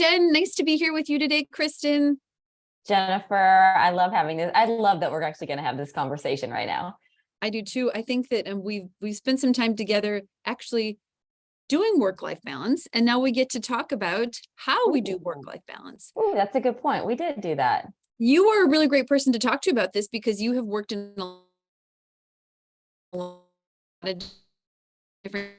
Jen. Nice to be here with you today, Kristin. Jennifer, I love having this. I love that we're actually going to have this conversation right now. I do too. I think that we've spent some time together actually doing work-life balance, and now we get to talk about how we do work-life balance. Ooh, that's a good point. We did do that. You are a really great person to talk to about this because you have worked in a lot of different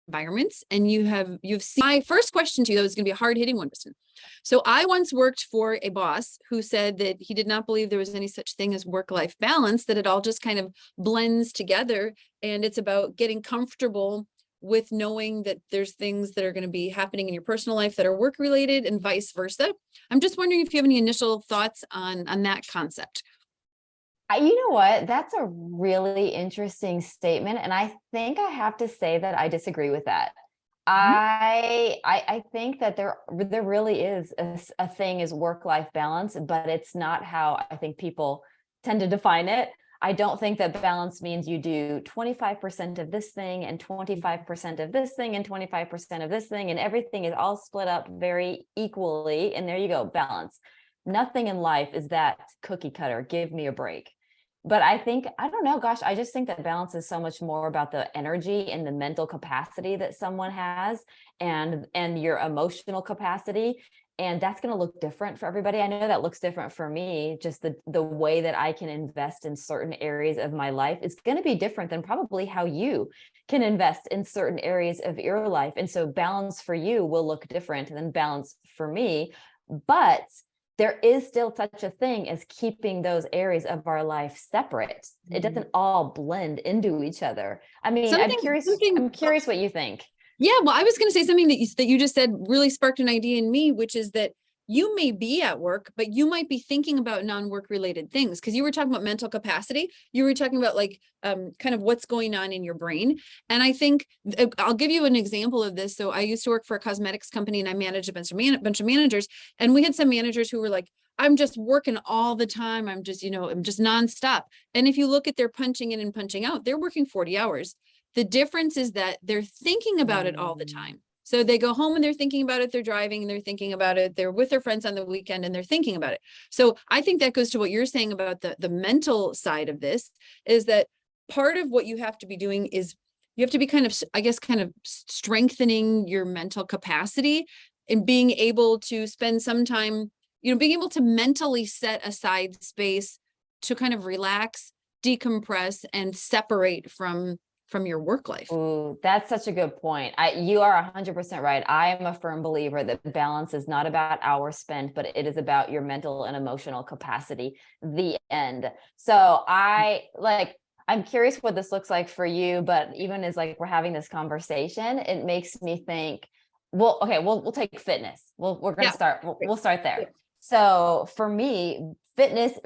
environments, and you've seen. My first question to you, though, is going to be a hard-hitting one, Kristin. So I once worked for a boss who said that he did not believe there was any such thing as work-life balance, that it all just kind of blends together, and it's about getting comfortable with knowing that there's things that are going to be happening in your personal life that are work related and vice versa. I'm just wondering if you have any initial thoughts on that concept. You know what? That's a really interesting statement. And I think I have to say that I disagree with that. I think that there really is a thing as work-life balance, but it's not how I think people tend to define it. I don't think that balance means you do 25% of this thing and 25% of this thing and 25% of this thing, and everything is all split up very equally. And there you go, balance. Nothing in life is that cookie cutter. Give me a break. But I don't know, gosh, I just think that balance is so much more about the energy and the mental capacity that someone has and your emotional capacity. And that's going to look different for everybody. I know that looks different for me. Just the way that I can invest in certain areas of my life is going to be different than probably how you can invest in certain areas of your life. And so balance for you will look different than balance for me. But there is still such a thing as keeping those areas of our life separate. It doesn't all blend into each other. I mean, I'm curious what you think. Yeah, well, I was going to say something that you just said really sparked an idea in me, which is that you may be at work, but you might be thinking about non-work related things, because you were talking about mental capacity. You were talking about kind of what's going on in your brain. And I think I'll give you an example of this. So I used to work for a cosmetics company, and I managed a bunch of managers, and we had some managers who were like, I'm just working all the time. I'm just nonstop. And if you look at their punching in and punching out, they're working 40 hours. The difference is that they're thinking about it all the time. So they go home and they're thinking about it. They're driving and they're thinking about it. They're with their friends on the weekend and they're thinking about it. So I think that goes to what you're saying about the mental side of this, is that part of what you have to be doing is you have to be kind of strengthening your mental capacity and being able to spend some time, being able to mentally set aside space to kind of relax, decompress, and separate from your work life. Ooh, that's such a good point. You are 100% right. I am a firm believer that balance is not about hours spent, but it is about your mental and emotional capacity, the end. So I'm curious what this looks like for you, but even as we're having this conversation, it makes me think, well, okay, we'll take fitness. We're going to start, we'll start there. So for me, fitness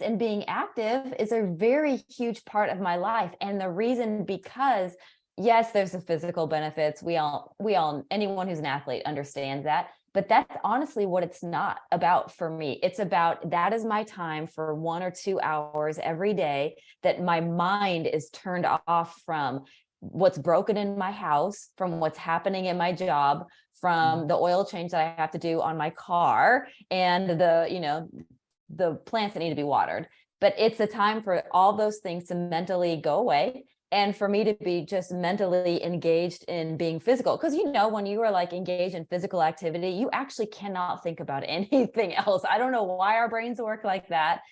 and being active is a very huge part of my life. And the reason, because yes, there's the physical benefits. We all, anyone who's an athlete understands that, but that's honestly what it's not about for me. It's about, that is my time for 1 or 2 hours every day that my mind is turned off from what's broken in my house, from what's happening in my job, from the oil change that I have to do on my car, and the plants that need to be watered. But it's a time for all those things to mentally go away, and for me to be just mentally engaged in being physical. Because when you are engaged in physical activity, you actually cannot think about anything else. I don't know why our brains work like that.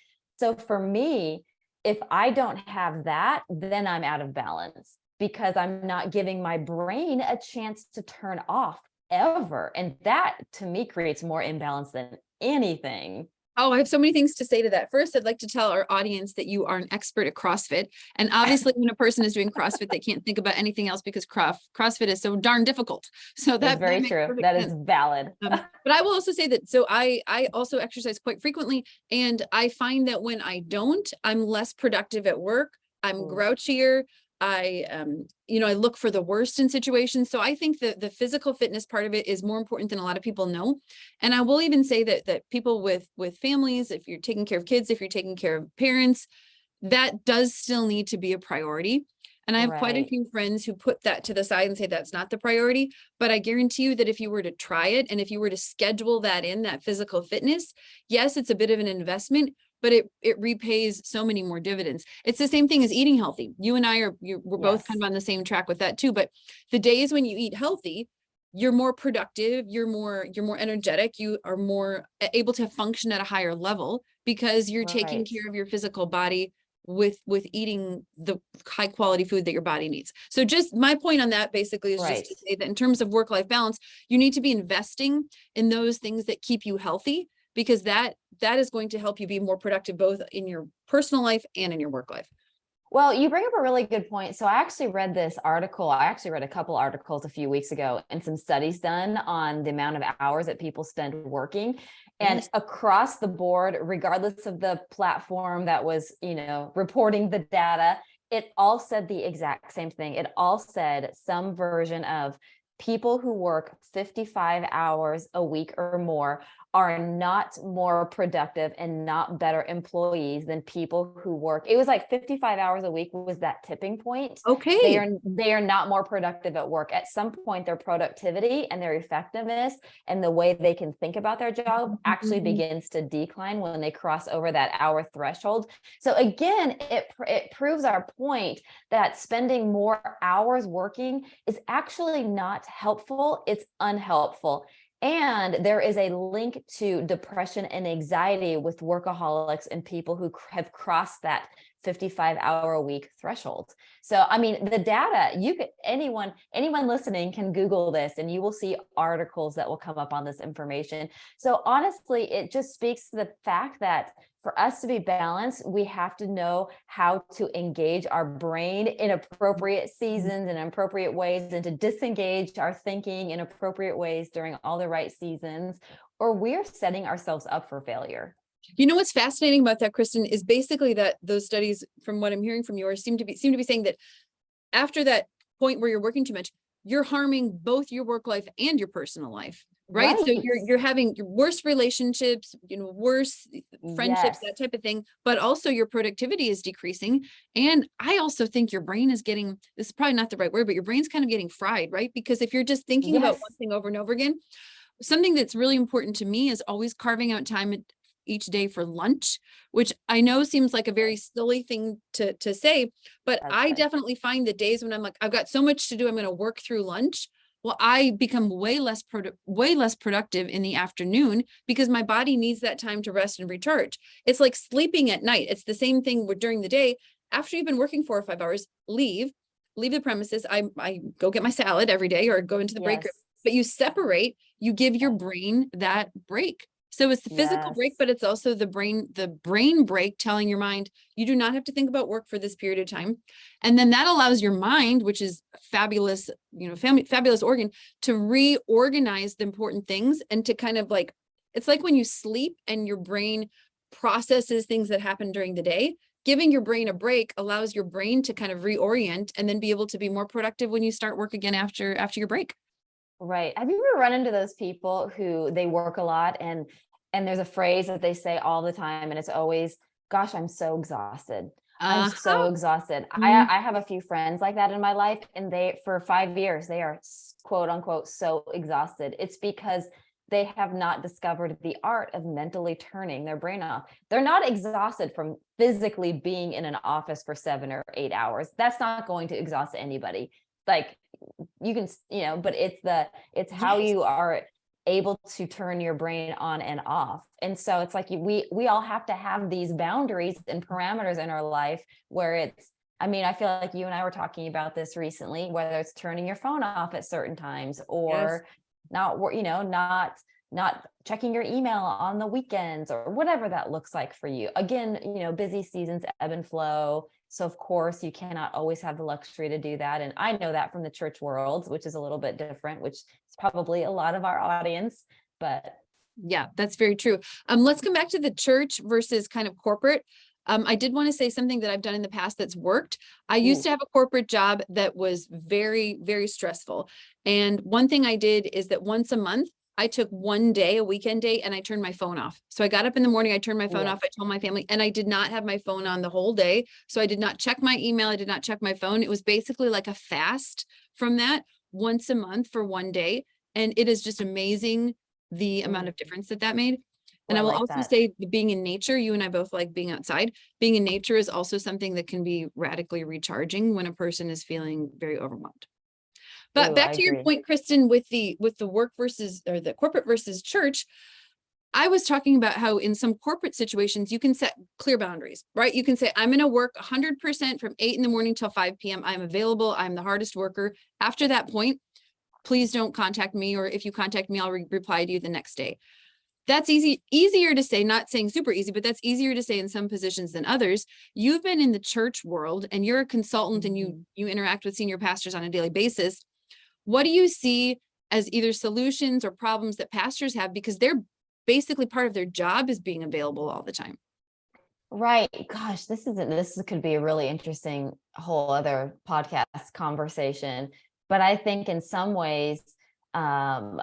So for me, if I don't have that, then I'm out of balance, because I'm not giving my brain a chance to turn off ever. And that to me creates more imbalance than anything. Oh, I have so many things to say to that. First, I'd like to tell our audience that you are an expert at CrossFit. And obviously when a person is doing CrossFit, they can't think about anything else, because CrossFit is so darn difficult. So that's very true. That is valid. But I will also say that, so I also exercise quite frequently. And I find that when I don't, I'm less productive at work. I'm grouchier. I look for the worst in situations. So I think that the physical fitness part of it is more important than a lot of people know. And I will even say that people with families, if you're taking care of kids, if you're taking care of parents, that does still need to be a priority. And I have quite a Right. few friends who put that to the side and say that's not the priority. But I guarantee you that if you were to try it and if you were to schedule that in, that physical fitness, yes, it's a bit of an investment, but it repays so many more dividends. It's the same thing as eating healthy. You and we're both kind Yes. of on the same track with that too. But the days when you eat healthy, you're more productive, you're more energetic, you are more able to function at a higher level because you're taking Right. care of your physical body with eating the high quality food that your body needs. So just my point on that basically is just Right. to say that in terms of work-life balance, you need to be investing in those things that keep you healthy, because that is going to help you be more productive both in your personal life and in your work life. Well, you bring up a really good point. So I actually read this article. I actually read a couple articles a few weeks ago and some studies done on the amount of hours that people spend working. And Yes. across the board, regardless of the platform that was, reporting the data, it all said the exact same thing. It all said some version of people who work 55 hours a week or more are not more productive and not better employees than people who work. It was like 55 hours a week was that tipping point. They Okay. are not more productive at work. At some point, their productivity and their effectiveness and the way they can think about their job actually Mhm. begins to decline when they cross over that hour threshold. So again, it proves our point that spending more hours working is actually not helpful. It's unhelpful. And there is a link to depression and anxiety with workaholics and people who have crossed that 55-hour a week threshold. So, I mean, the data, anyone listening can Google this and you will see articles that will come up on this information. So honestly, it just speaks to the fact that for us to be balanced, we have to know how to engage our brain in appropriate seasons and appropriate ways, and to disengage our thinking in appropriate ways during all the right seasons, or we're setting ourselves up for failure. You know what's fascinating about that, Kristen, is basically that those studies, from what I'm hearing from yours, seem to be saying that after that point where you're working too much, you're harming both your work life and your personal life, right? So Right. you're having worse relationships, worse friendships, Yes. that type of thing, but also your productivity is decreasing. And I also think your brain is getting, this is probably not the right word, but your brain's kind of getting fried, right? Because if you're just thinking about one Yes. thing over and over again, something that's really important to me is always carving out time each day for lunch, which I know seems like a very silly thing to say, but That's I right. definitely find the days when I'm like, I've got so much to do, I'm going to work through lunch. Well, I become way less productive in the afternoon because my body needs that time to rest and recharge. It's like sleeping at night. It's the same thing during the day. After you've been working 4 or 5 hours, leave the premises. I go get my salad every day or go into the break room, Yes. but you separate, you give your Yeah. brain that break. So it's the physical break, Yes. but it's also the brain break, telling your mind, you do not have to think about work for this period of time. And then that allows your mind, which is fabulous, fabulous organ, to reorganize the important things and to kind of like, it's like when you sleep and your brain processes things that happen during the day. Giving your brain a break allows your brain to kind of reorient and then be able to be more productive when you start work again after your break. Right. Have you ever run into those people who they work a lot and there's a phrase that they say all the time and it's always, gosh, I'm so exhausted. I'm so Uh-huh. exhausted. Mm. I have a few friends like that in my life, and they, for 5 years, they are quote unquote so exhausted. It's because they have not discovered the art of mentally turning their brain off. They're not exhausted from physically being in an office for 7 or 8 hours. That's not going to exhaust anybody. Like, you can, but it's how Yes. you are able to turn your brain on and off. And so it's like we all have to have these boundaries and parameters in our life where it's, I mean, I feel like you and I were talking about this recently, whether it's turning your phone off at certain times Yes. or not checking your email on the weekends or whatever that looks like for you. Again, busy seasons ebb and flow. So of course you cannot always have the luxury to do that. And I know that from the church world, which is a little bit different, which is probably a lot of our audience, but Yeah, that's very true. Let's come back to the church versus kind of corporate. I did want to say something that I've done in the past that's worked. I used ooh, to have a corporate job that was very, very stressful. And one thing I did is that once a month, I took one day, a weekend day, and I turned my phone off. So I got up in the morning, I turned my phone off, I told my family, and I did not have my phone on the whole day. So I did not check my email. I did not check my phone. It was basically like a fast from that once a month for one day. And it is just amazing the amount of difference that that made. And I will also say being in nature, you and I both like being outside. Being in nature is also something that can be radically recharging when a person is feeling very overwhelmed. But back to your point, Kristin, with the work versus, or the corporate versus church, I was talking about how in some corporate situations, you can set clear boundaries, right? You can say, I'm going to work 100% from 8 in the morning till 5 p.m. I'm available. I'm the hardest worker. After that point, please don't contact me. Or if you contact me, I'll reply to you the next day. That's easier to say, not saying super easy, but that's easier to say in some positions than others. You've been in the church world and you're a consultant and you interact with senior pastors on a daily basis. What do you see as either solutions or problems that pastors have? Because they're basically part of their job is being available all the time. Right. Gosh, this could be a really interesting whole other podcast conversation. But I think in some ways, so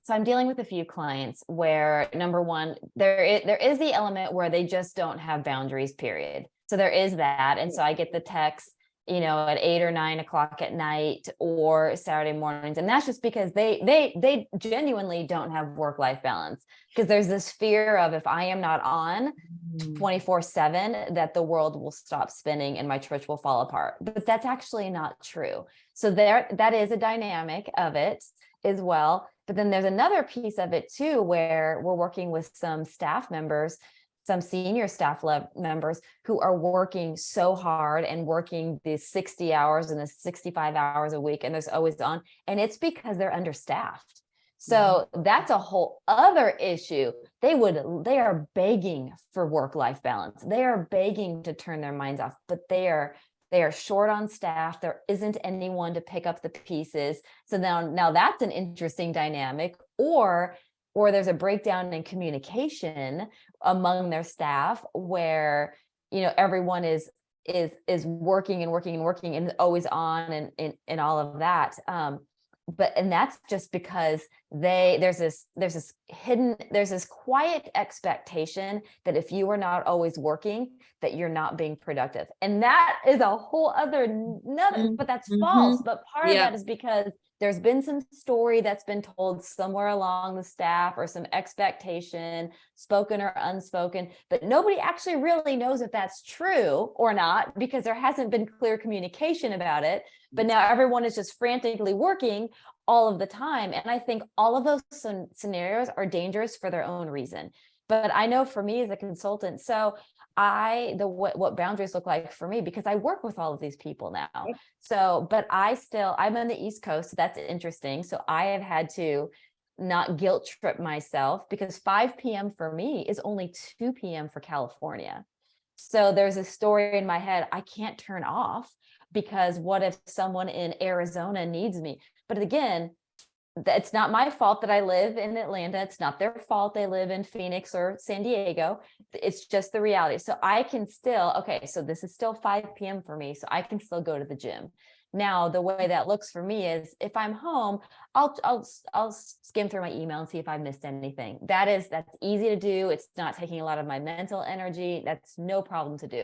I'm dealing with a few clients where, number one, there is the element where they just don't have boundaries, period. So there is that. And so I get the text, at 8 or 9 o'clock at night or Saturday mornings. And that's just because they genuinely don't have work-life balance, because there's this fear of, if I am not on 24/7, that the world will stop spinning and my church will fall apart. But that's actually not true. So that is a dynamic of it as well. But then there's another piece of it too, where we're working with some staff members, some senior staff members who are working so hard and working these 60 hours and the 65 hours a week, and there's always on, and it's because they're understaffed. So that's a whole other issue. They are begging for work-life balance. They are begging to turn their minds off, but they are short on staff. There isn't anyone to pick up the pieces. So now that's an interesting dynamic. Or there's a breakdown in communication among their staff where, everyone is working and always on and all of that. And that's just because there's this quiet expectation that if you are not always working, that you're not being productive. And that is a whole other, but that's false. But part of that is because there's been some story that's been told somewhere along the staff, or some expectation, spoken or unspoken, but nobody actually really knows if that's true or not, because there hasn't been clear communication about it. But now everyone is just frantically working all of the time. And I think all of those scenarios are dangerous for their own reason. But I know for me as a consultant, so what boundaries look like for me, because I work with all of these people now. So, but I'm on the East Coast. So that's interesting. So I have had to not guilt trip myself, because 5 p.m. for me is only 2 p.m. for California. So there's a story in my head I can't turn off, because what if someone in Arizona needs me? But again, it's not my fault that I live in Atlanta. It's not their fault they live in Phoenix or San Diego. It's just the reality. So I can still, so this is still 5 p.m. for me. So I can still go to the gym. Now, the way that looks for me is, if I'm home, I'll skim through my email and see if I missed anything. That's easy to do. It's not taking a lot of my mental energy. That's no problem to do.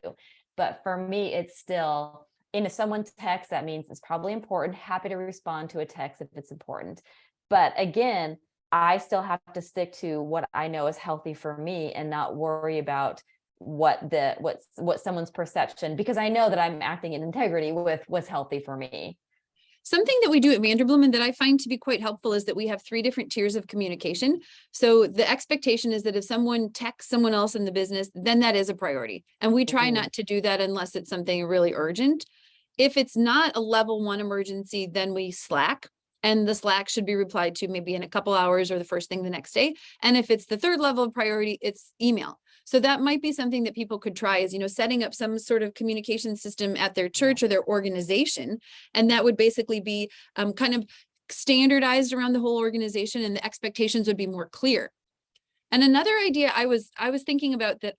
But for me, it's still, if someone texts, that means it's probably important. Happy to respond to a text if it's important. But again, I still have to stick to what I know is healthy for me, and not worry about what someone's perception, because I know that I'm acting in integrity with what's healthy for me. Something that we do at Vanderbloemen that I find to be quite helpful is that we have 3 different tiers of communication. So the expectation is that if someone texts someone else in the business, then that is a priority. And we try not to do that unless it's something really urgent. If it's not a level 1 emergency, then we Slack, and the Slack should be replied to maybe in a couple hours or the first thing the next day. And if it's the 3rd level of priority, it's email. So that might be something that people could try, is, setting up some sort of communication system at their church or their organization. And that would basically be kind of standardized around the whole organization, and the expectations would be more clear. And another idea I was thinking about that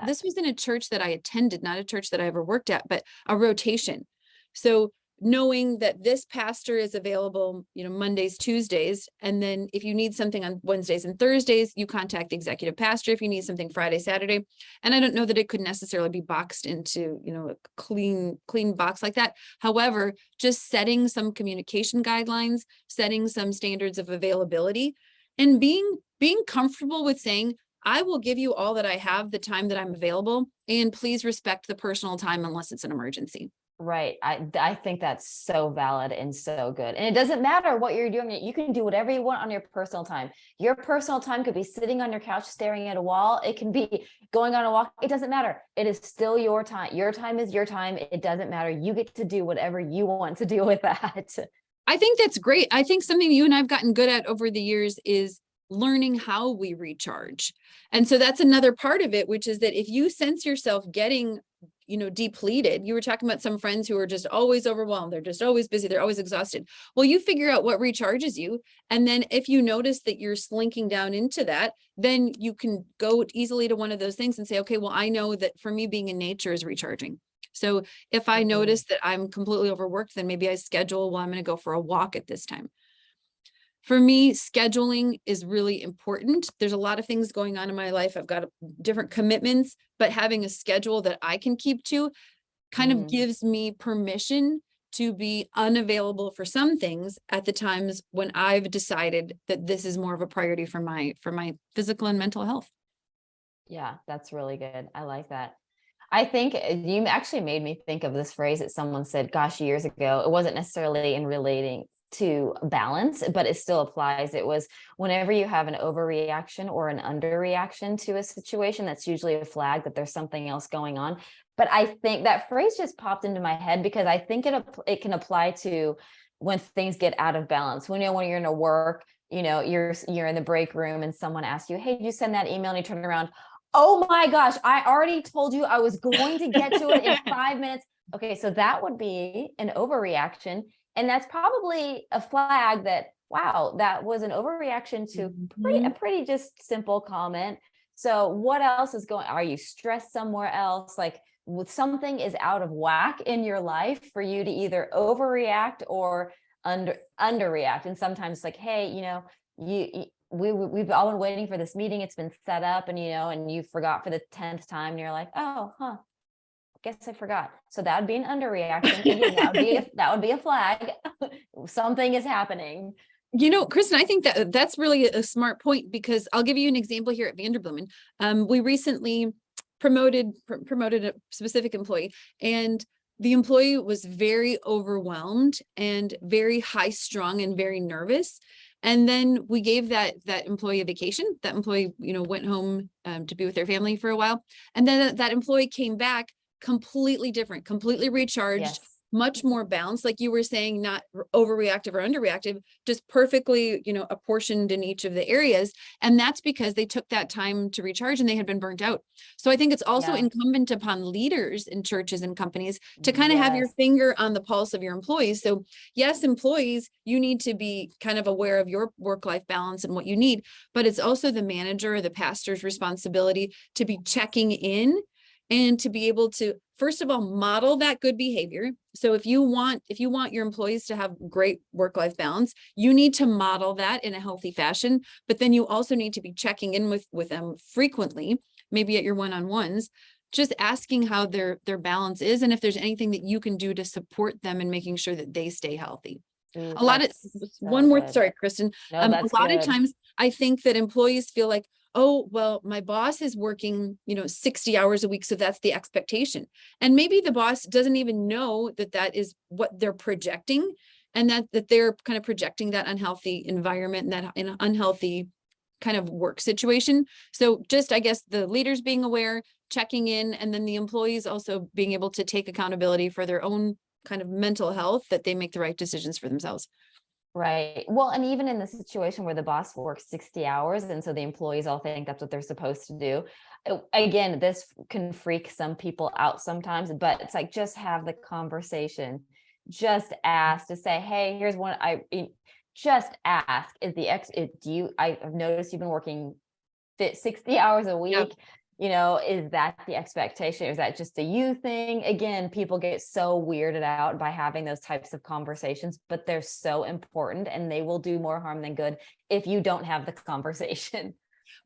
this was in a church that I attended, not a church that I ever worked at, but a rotation. So knowing that this pastor is available, Mondays, Tuesdays. And then if you need something on Wednesdays and Thursdays, you contact the executive pastor. If you need something Friday, Saturday. And I don't know that it could necessarily be boxed into, a clean box like that. However, just setting some communication guidelines, setting some standards of availability, and being comfortable with saying, I will give you all that I have, the time that I'm available, and please respect the personal time unless it's an emergency. Right. I think that's so valid and so good. And it doesn't matter what you're doing. You can do whatever you want on your personal time. Your personal time could be sitting on your couch staring at a wall. It can be going on a walk. It doesn't matter. It is still your time. Your time is your time. It doesn't matter. You get to do whatever you want to do with that. I think that's great. I think something you and I've gotten good at over the years is learning how we recharge. And so that's another part of it, which is that if you sense yourself getting depleted. You were talking about some friends who are just always overwhelmed. They're just always busy. They're always exhausted. Well, you figure out what recharges you. And then if you notice that you're slinking down into that, then you can go easily to one of those things and say, okay, well, I know that for me, being in nature is recharging. So if I notice that I'm completely overworked, then maybe I schedule, well, I'm going to go for a walk at this time. For me, scheduling is really important. There's a lot of things going on in my life. I've got different commitments, but having a schedule that I can keep to kind of gives me permission to be unavailable for some things at the times when I've decided that this is more of a priority for my physical and mental health. Yeah, that's really good. I like that. I think you actually made me think of this phrase that someone said, gosh, years ago. It wasn't necessarily in relating to balance, but it still applies. It was whenever you have an overreaction or an underreaction to a situation, that's usually a flag that there's something else going on. But I think that phrase just popped into my head because I think it can apply to when things get out of balance. When you're in a work, you're in the break room and someone asks you, hey, did you send that email? And you turn around, oh my gosh, I already told you I was going to get to it in 5 minutes. Okay, so that would be an overreaction. And that's probably a flag that, wow, that was an overreaction to a pretty just simple comment. So what else is are you stressed somewhere else? Like something is out of whack in your life for you to either overreact or underreact. And sometimes like, hey, we've all been waiting for this meeting. It's been set up and, and you forgot for the 10th time and you're like, oh, guess I forgot. So that would be an underreaction. Again, that would be a flag. Something is happening. Kristin, I think that's really a smart point because I'll give you an example here at Vanderbloemen. We recently promoted a specific employee, and the employee was very overwhelmed and very high strung and very nervous. And then we gave that employee a vacation. That employee, went home to be with their family for a while. And then that employee came back completely different, completely recharged, yes, much more balanced, like you were saying, not overreactive or underreactive, just perfectly, apportioned in each of the areas. And that's because they took that time to recharge and they had been burnt out. So I think it's also incumbent upon leaders in churches and companies to kind of have your finger on the pulse of your employees. So yes, employees, you need to be kind of aware of your work-life balance and what you need, but it's also the manager or the pastor's responsibility to be checking in and to be able to, first of all, model that good behavior. So if you want your employees to have great work-life balance, you need to model that in a healthy fashion. But then you also need to be checking in with them frequently, maybe at your one-on-ones, just asking how their balance is and if there's anything that you can do to support them in making sure that they stay healthy. One more, sorry, Kristin. No, a lot of times I think that employees feel like, oh, well, my boss is working, 60 hours a week. So that's the expectation. And maybe the boss doesn't even know that is what they're projecting and that they're kind of projecting that unhealthy environment and that an unhealthy kind of work situation. So just, I guess, the leaders being aware, checking in, and then the employees also being able to take accountability for their own kind of mental health, that they make the right decisions for themselves. Right. Well, and even in the situation where the boss works 60 hours, and so the employees all think that's what they're supposed to do. Again, this can freak some people out sometimes, but it's like, just have the conversation, just ask to say, hey, here's one. Just ask, I've noticed you've been working 60 hours a week. Yep. Is that the expectation? Is that just a you thing? Again, people get so weirded out by having those types of conversations, but they're so important and they will do more harm than good if you don't have the conversation.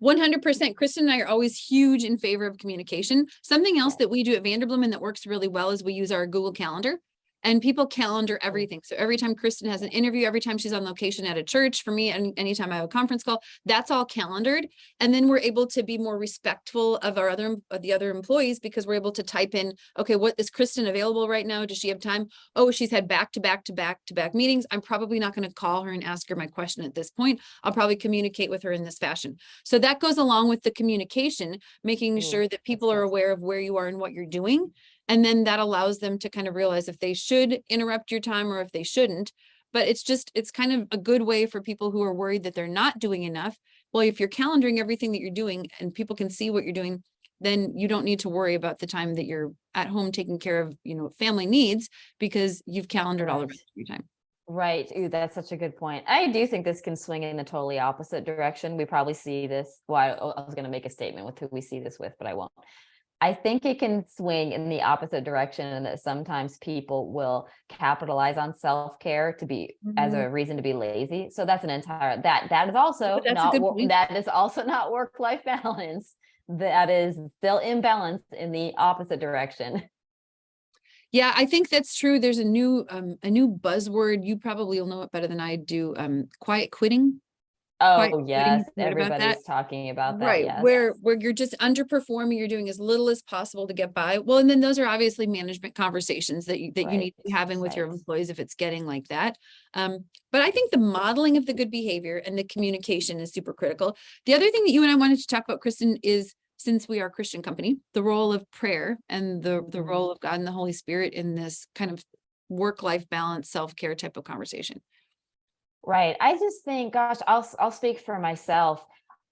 100%. Kristin and I are always huge in favor of communication. Something else that we do at Vanderbloemen that works really well is we use our Google Calendar. And people calendar everything. So every time Kristin has an interview, every time she's on location at a church, for me, and anytime I have a conference call, that's all calendared. And then we're able to be more respectful of the other employees, because we're able to type in, okay, what is Kristin available right now? Does she have time? Oh, she's had back to back meetings. I'm probably not going to call her and ask her my question at this point. I'll probably communicate with her in this fashion. So that goes along with the communication, making sure that people are aware of where you are and what you're doing. And then that allows them to kind of realize if they should interrupt your time or if they shouldn't. But it's kind of a good way for people who are worried that they're not doing enough. Well, if you're calendaring everything that you're doing and people can see what you're doing, then you don't need to worry about the time that you're at home taking care of, family needs, because you've calendared all the rest of your time. Right. Ooh, that's such a good point. I do think this can swing in the totally opposite direction. We probably see this. Well, I was going to make a statement with who we see this with, but I won't. I think it can swing in the opposite direction, and that sometimes people will capitalize on self-care to be as a reason to be lazy. So that's an entire that is also not work-life balance. That is still imbalance in the opposite direction. Yeah, I think that's true. There's a new buzzword. You probably will know it better than I do. Quiet quitting. Oh, yes. Everybody's talking about that. Right. Yes. Where you're just underperforming, you're doing as little as possible to get by. Well, and then those are obviously management conversations that you need to be having with your employees if it's getting like that. But I think the modeling of the good behavior and the communication is super critical. The other thing that you and I wanted to talk about, Kristin, is, since we are a Christian company, the role of prayer and the role of God and the Holy Spirit in this kind of work-life balance, self-care type of conversation. Right. I just think, gosh, I'll speak for myself.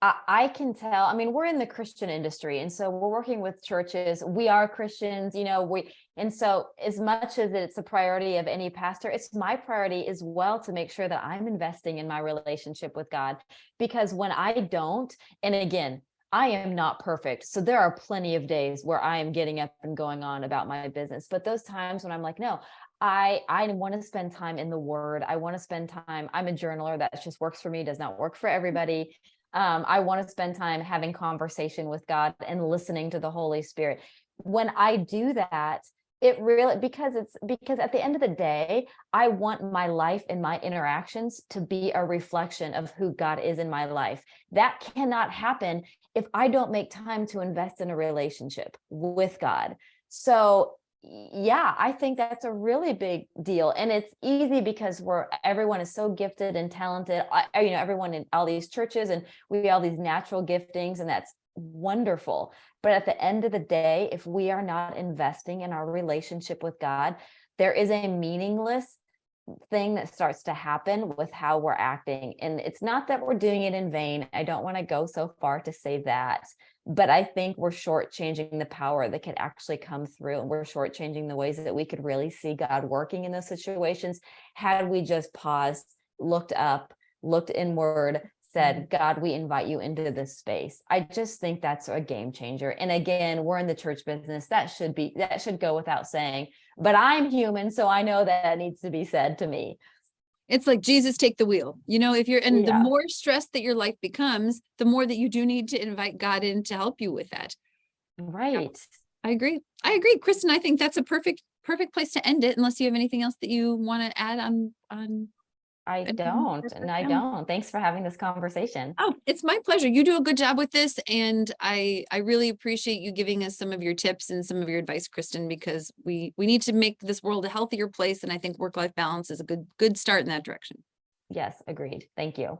I can tell, I mean, we're in the Christian industry, and so we're working with churches. We are Christians, and so as much as it's a priority of any pastor, it's my priority as well to make sure that I'm investing in my relationship with God, because when I don't, and again, I am not perfect. So there are plenty of days where I am getting up and going on about my business, but those times when I'm like, no, I want to spend time in the Word. I want to spend time. I'm a journaler. That just works for me. Does not work for everybody. I want to spend time having conversation with God and listening to the Holy Spirit. When I do that, it really, because at the end of the day, I want my life and my interactions to be a reflection of who God is in my life. That cannot happen if I don't make time to invest in a relationship with God. So yeah, I think that's a really big deal. And it's easy because everyone is so gifted and talented, everyone in all these churches, and we have all these natural giftings, and that's wonderful. But at the end of the day, if we are not investing in our relationship with God, there is a meaningless thing that starts to happen with how we're acting. And it's not that we're doing it in vain. I don't want to go so far to say that, but I think we're shortchanging the power that could actually come through, and we're shortchanging the ways that we could really see God working in those situations had we just paused, looked up, looked inward, said, God, we invite you into this space. I just think that's a game changer. And again, we're in the church business. That should go without saying, but I'm human. So I know that needs to be said to me. It's like, Jesus, take the wheel. The more stressed that your life becomes, the more that you do need to invite God in to help you with that. Right. Yeah, I agree. Kristin, I think that's a perfect place to end it, unless you have anything else that you want to add on. I don't. Thanks for having this conversation. Oh, it's my pleasure. You do a good job with this. And I really appreciate you giving us some of your tips and some of your advice, Kristin, because we need to make this world a healthier place. And I think work-life balance is a good start in that direction. Yes, agreed. Thank you.